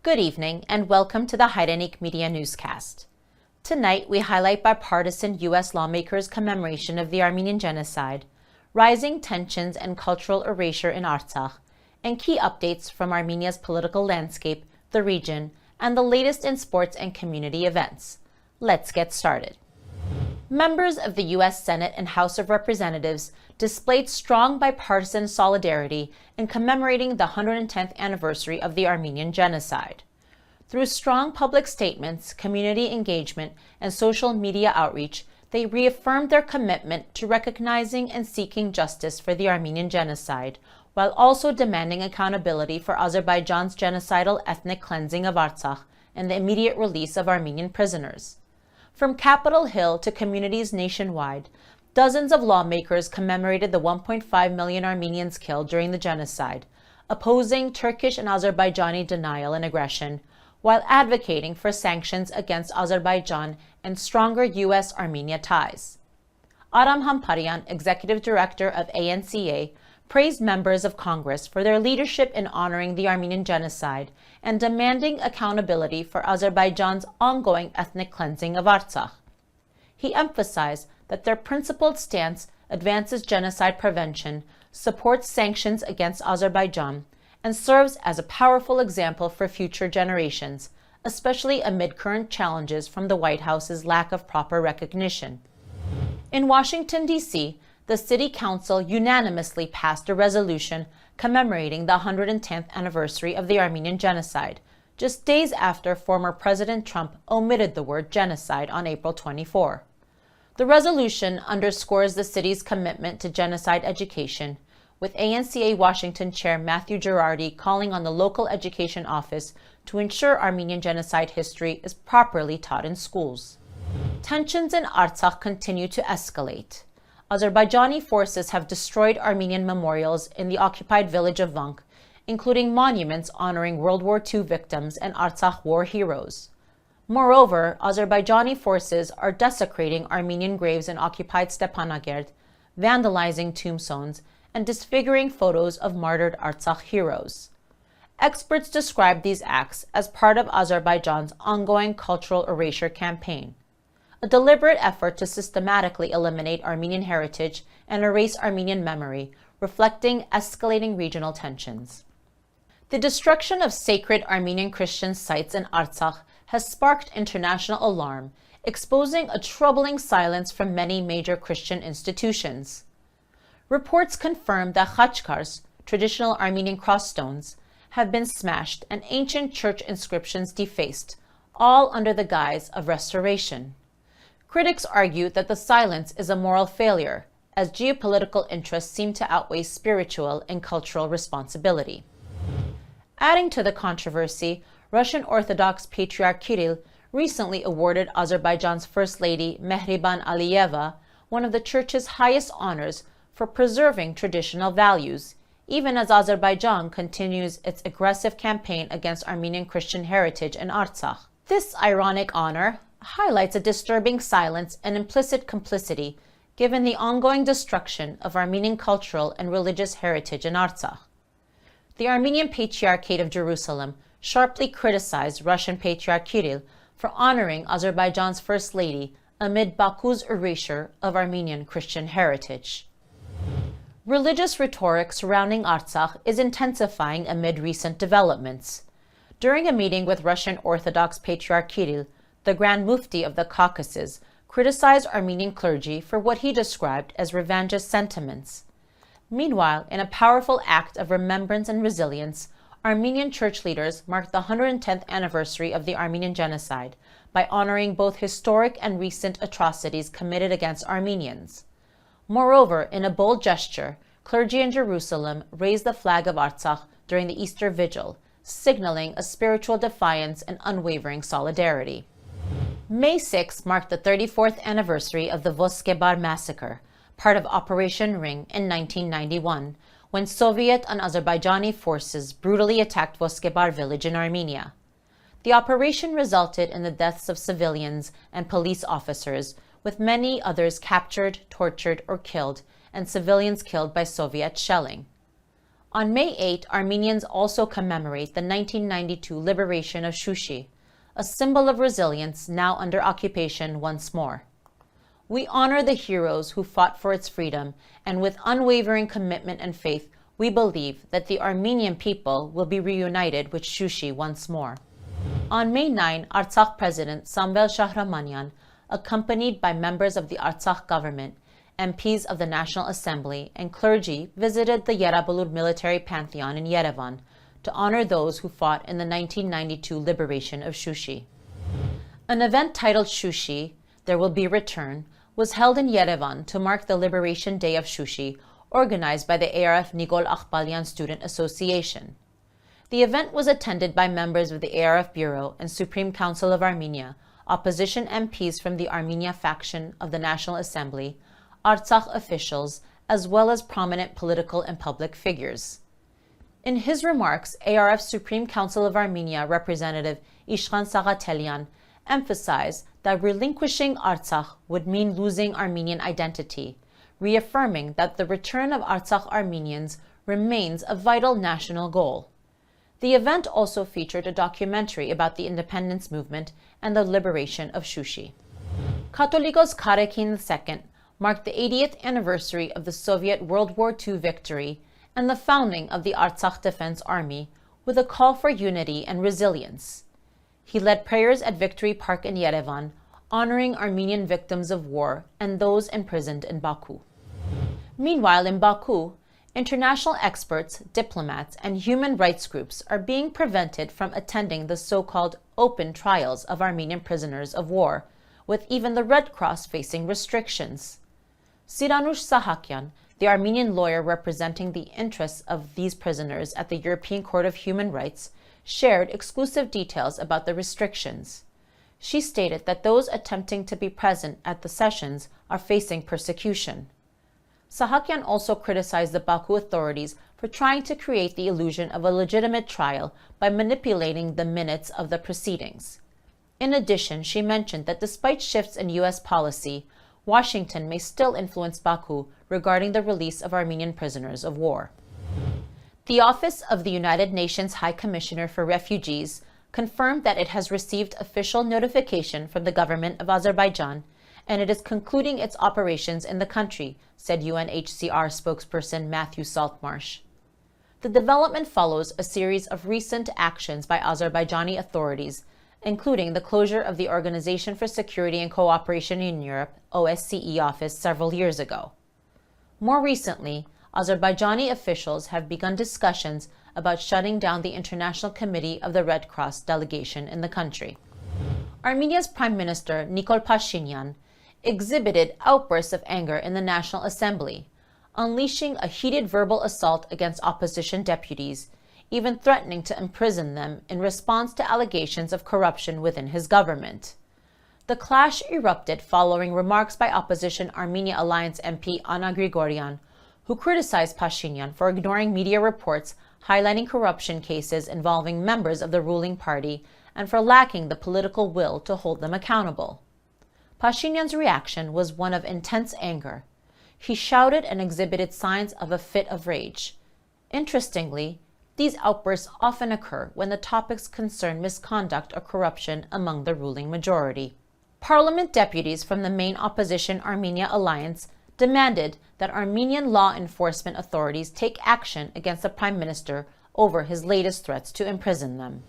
Good evening and welcome to the Hairenik Media Newscast. Tonight we highlight bipartisan U.S. lawmakers' commemoration of the Armenian Genocide, rising tensions and cultural erasure in Artsakh, and key updates from Armenia's political landscape, the region, and the latest in sports and community events. Let's get started. Members of the U.S. Senate and House of Representatives displayed strong bipartisan solidarity in commemorating the 110th anniversary of the Armenian Genocide. Through strong public statements, community engagement, and social media outreach, they reaffirmed their commitment to recognizing and seeking justice for the Armenian Genocide, while also demanding accountability for Azerbaijan's genocidal ethnic cleansing of Artsakh and the immediate release of Armenian prisoners. From Capitol Hill to communities nationwide, dozens of lawmakers commemorated the 1.5 million Armenians killed during the genocide, opposing Turkish and Azerbaijani denial and aggression, while advocating for sanctions against Azerbaijan and stronger U.S.-Armenia ties. Aram Hamparyan, Executive Director of ANCA, praised members of Congress for their leadership in honoring the Armenian Genocide and demanding accountability for Azerbaijan's ongoing ethnic cleansing of Artsakh. He emphasized that their principled stance advances genocide prevention, supports sanctions against Azerbaijan, and serves as a powerful example for future generations, especially amid current challenges from the White House's lack of proper recognition. In Washington, D.C., the City Council unanimously passed a resolution commemorating the 110th anniversary of the Armenian Genocide, just days after former President Trump omitted the word genocide on April 24. The resolution underscores the city's commitment to genocide education, with ANCA Washington Chair Matthew Girardi calling on the local education office to ensure Armenian genocide history is properly taught in schools. Tensions in Artsakh continue to escalate. Azerbaijani forces have destroyed Armenian memorials in the occupied village of Vank, including monuments honoring World War II victims and Artsakh war heroes. Moreover, Azerbaijani forces are desecrating Armenian graves in occupied Stepanakert, vandalizing tombstones, and disfiguring photos of martyred Artsakh heroes. Experts describe these acts as part of Azerbaijan's ongoing cultural erasure campaign, a deliberate effort to systematically eliminate Armenian heritage and erase Armenian memory, reflecting escalating regional tensions. The destruction of sacred Armenian Christian sites in Artsakh has sparked international alarm, exposing a troubling silence from many major Christian institutions. Reports confirm that khachkars, traditional Armenian crossstones, have been smashed and ancient church inscriptions defaced, all under the guise of restoration. Critics argue that the silence is a moral failure, as geopolitical interests seem to outweigh spiritual and cultural responsibility. Adding to the controversy, Russian Orthodox Patriarch Kirill recently awarded Azerbaijan's First Lady Mehriban Aliyeva one of the church's highest honors for preserving traditional values, even as Azerbaijan continues its aggressive campaign against Armenian Christian heritage in Artsakh. This ironic honor highlights a disturbing silence and implicit complicity given the ongoing destruction of Armenian cultural and religious heritage in Artsakh. The Armenian Patriarchate of Jerusalem sharply criticized Russian Patriarch Kirill for honoring Azerbaijan's First Lady amid Baku's erasure of Armenian Christian heritage. Religious rhetoric surrounding Artsakh is intensifying amid recent developments. During a meeting with Russian Orthodox Patriarch Kirill, the Grand Mufti of the Caucasus criticized Armenian clergy for what he described as revanchist sentiments. Meanwhile, in a powerful act of remembrance and resilience, Armenian church leaders marked the 110th anniversary of the Armenian Genocide by honoring both historic and recent atrocities committed against Armenians. Moreover, in a bold gesture, clergy in Jerusalem raised the flag of Artsakh during the Easter Vigil, signaling a spiritual defiance and unwavering solidarity. May 6 marked the 34th anniversary of the Voskebar massacre, part of Operation Ring in 1991, when Soviet and Azerbaijani forces brutally attacked Voskebar village in Armenia. The operation resulted in the deaths of civilians and police officers, with many others captured, tortured, or killed, and civilians killed by Soviet shelling. On May 8, Armenians also commemorate the 1992 liberation of Shushi, a symbol of resilience now under occupation once more. We honor the heroes who fought for its freedom, and with unwavering commitment and faith, we believe that the Armenian people will be reunited with Shushi once more. On May 9, Artsakh President Sambel Shahmanyan, accompanied by members of the Artsakh government, MPs of the National Assembly, and clergy, visited the Yerabulur military pantheon in Yerevan to honor those who fought in the 1992 liberation of Shushi. An event titled Shushi, There Will Be Return, was held in Yerevan to mark the Liberation Day of Shushi, organized by the ARF Nigol Akhbalyan Student Association. The event was attended by members of the ARF Bureau and Supreme Council of Armenia, opposition MPs from the Armenia faction of the National Assembly, Artsakh officials, as well as prominent political and public figures. In his remarks, ARF Supreme Council of Armenia Representative Ishkhan Sagatelian emphasized that relinquishing Artsakh would mean losing Armenian identity, reaffirming that the return of Artsakh Armenians remains a vital national goal. The event also featured a documentary about the independence movement and the liberation of Shushi. Catholicos Kadakin II marked the 80th anniversary of the Soviet World War II victory and the founding of the Artsakh Defense Army with a call for unity and resilience. He led prayers at Victory Park in Yerevan, honoring Armenian victims of war and those imprisoned in Baku. Meanwhile, in Baku, international experts, diplomats, and human rights groups are being prevented from attending the so-called open trials of Armenian prisoners of war, with even the Red Cross facing restrictions. Siranush Sahakyan, the Armenian lawyer representing the interests of these prisoners at the European Court of Human Rights, shared exclusive details about the restrictions. She stated that those attempting to be present at the sessions are facing persecution. Sahakyan also criticized the Baku authorities for trying to create the illusion of a legitimate trial by manipulating the minutes of the proceedings. In addition, she mentioned that despite shifts in U.S. policy, Washington may still influence Baku regarding the release of Armenian prisoners of war. The Office of the United Nations High Commissioner for Refugees confirmed that it has received official notification from the government of Azerbaijan, and it is concluding its operations in the country, said UNHCR spokesperson Matthew Saltmarsh. The development follows a series of recent actions by Azerbaijani authorities, including the closure of the Organization for Security and Cooperation in Europe, OSCE office several years ago. More recently, Azerbaijani officials have begun discussions about shutting down the International Committee of the Red Cross delegation in the country. Armenia's Prime Minister Nikol Pashinyan exhibited outbursts of anger in the National Assembly, unleashing a heated verbal assault against opposition deputies, even threatening to imprison them in response to allegations of corruption within his government. The clash erupted following remarks by opposition Armenia Alliance MP Anna Grigoryan, who criticized Pashinyan for ignoring media reports highlighting corruption cases involving members of the ruling party and for lacking the political will to hold them accountable. Pashinyan's reaction was one of intense anger. He shouted and exhibited signs of a fit of rage. Interestingly, these outbursts often occur when the topics concern misconduct or corruption among the ruling majority. Parliament deputies from the main opposition Armenia Alliance demanded that Armenian law enforcement authorities take action against the Prime Minister over his latest threats to imprison them.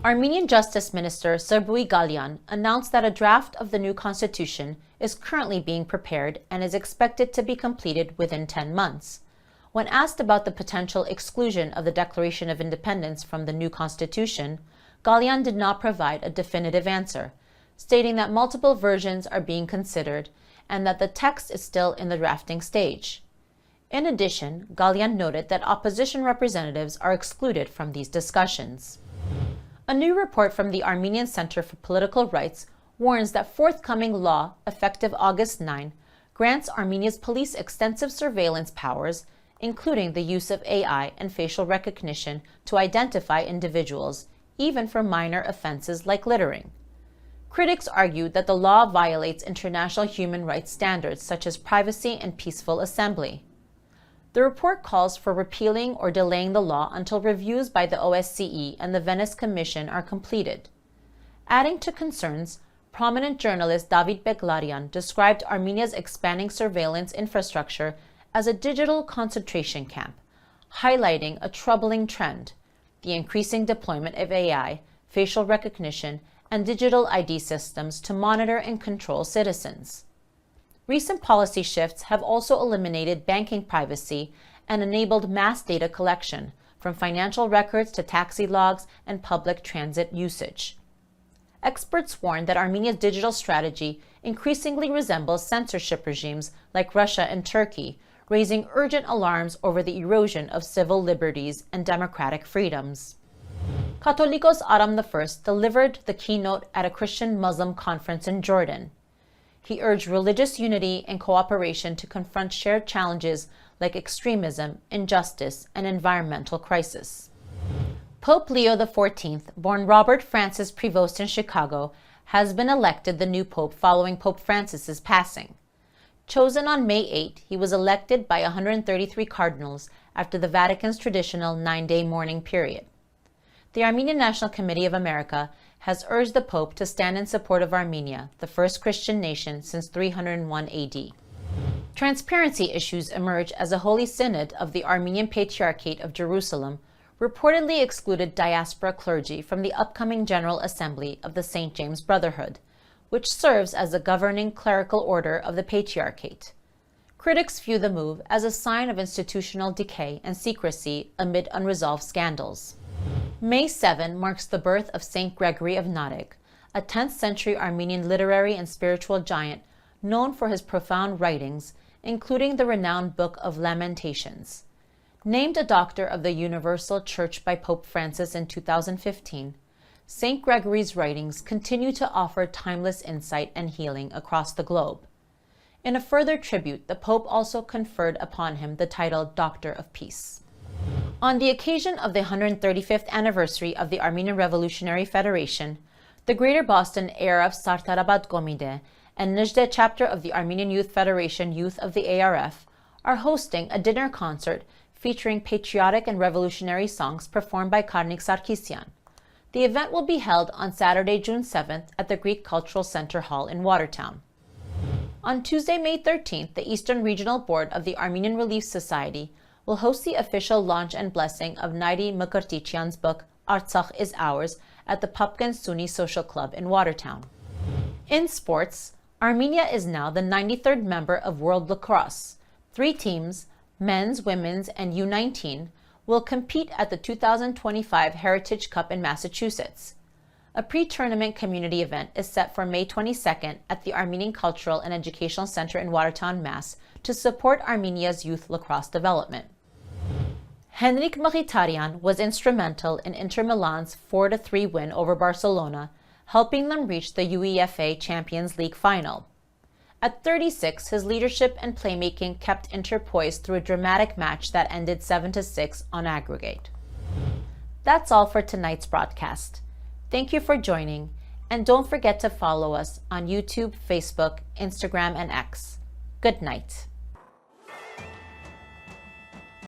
Armenian Justice Minister Serbui Galyan announced that a draft of the new constitution is currently being prepared and is expected to be completed within 10 months. When asked about the potential exclusion of the Declaration of Independence from the new constitution, Galyan did not provide a definitive answer, stating that multiple versions are being considered and that the text is still in the drafting stage. In addition, Galyan noted that opposition representatives are excluded from these discussions. A new report from the Armenian Center for Political Rights warns that forthcoming law, effective August 9, grants Armenia's police extensive surveillance powers, including the use of AI and facial recognition to identify individuals, even for minor offenses like littering. Critics argue that the law violates international human rights standards such as privacy and peaceful assembly. The report calls for repealing or delaying the law until reviews by the OSCE and the Venice Commission are completed. Adding to concerns, prominent journalist David Beglarian described Armenia's expanding surveillance infrastructure as a digital concentration camp, highlighting a troubling trend: the increasing deployment of AI, facial recognition, and digital ID systems to monitor and control citizens. Recent policy shifts have also eliminated banking privacy and enabled mass data collection, from financial records to taxi logs and public transit usage. Experts warn that Armenia's digital strategy increasingly resembles censorship regimes like Russia and Turkey, raising urgent alarms over the erosion of civil liberties and democratic freedoms. Catholicos Aram I delivered the keynote at a Christian-Muslim conference in Jordan. He urged religious unity and cooperation to confront shared challenges like extremism, injustice, and environmental crisis. Pope Leo XIV, born Robert Francis Prevost in Chicago, has been elected the new pope following Pope Francis's passing. Chosen on May 8, he was elected by 133 cardinals after the Vatican's traditional 9-day mourning period. The Armenian National Committee of America has urged the Pope to stand in support of Armenia, the first Christian nation since 301 AD. Transparency issues emerge as a Holy Synod of the Armenian Patriarchate of Jerusalem reportedly excluded diaspora clergy from the upcoming General Assembly of the St. James Brotherhood, which serves as the governing clerical order of the Patriarchate. Critics view the move as a sign of institutional decay and secrecy amid unresolved scandals. May 7 marks the birth of Saint Gregory of Nadic, a 10th century Armenian literary and spiritual giant known for his profound writings, including the renowned Book of Lamentations. Named a Doctor of the Universal Church by Pope Francis in 2015, Saint Gregory's writings continue to offer timeless insight and healing across the globe. In a further tribute, the Pope also conferred upon him the title Doctor of Peace. On the occasion of the 135th anniversary of the Armenian Revolutionary Federation, the Greater Boston Arab Sartarabat Gomide and Nizhde chapter of the Armenian Youth Federation Youth of the ARF are hosting a dinner concert featuring patriotic and revolutionary songs performed by Karnik Sarkisyan. The event will be held on Saturday, June 7th at the Greek Cultural Center Hall in Watertown. On Tuesday, May 13th, the Eastern Regional Board of the Armenian Relief Society will host the official launch and blessing of Nairi Mkrtchyan's book Artsakh is Ours at the Pupkin Sunni Social Club in Watertown. In sports, Armenia is now the 93rd member of World Lacrosse. 3 teams, men's, women's, and U19, will compete at the 2025 Heritage Cup in Massachusetts. A pre-tournament community event is set for May 22nd at the Armenian Cultural and Educational Center in Watertown, Mass. To support Armenia's youth lacrosse development. Hairenik Mkhitaryan was instrumental in Inter Milan's 4-3 win over Barcelona, helping them reach the UEFA Champions League final. At 36, his leadership and playmaking kept Inter poised through a dramatic match that ended 7-6 on aggregate. That's all for tonight's broadcast. Thank you for joining, and don't forget to follow us on YouTube, Facebook, Instagram, and X. Good night.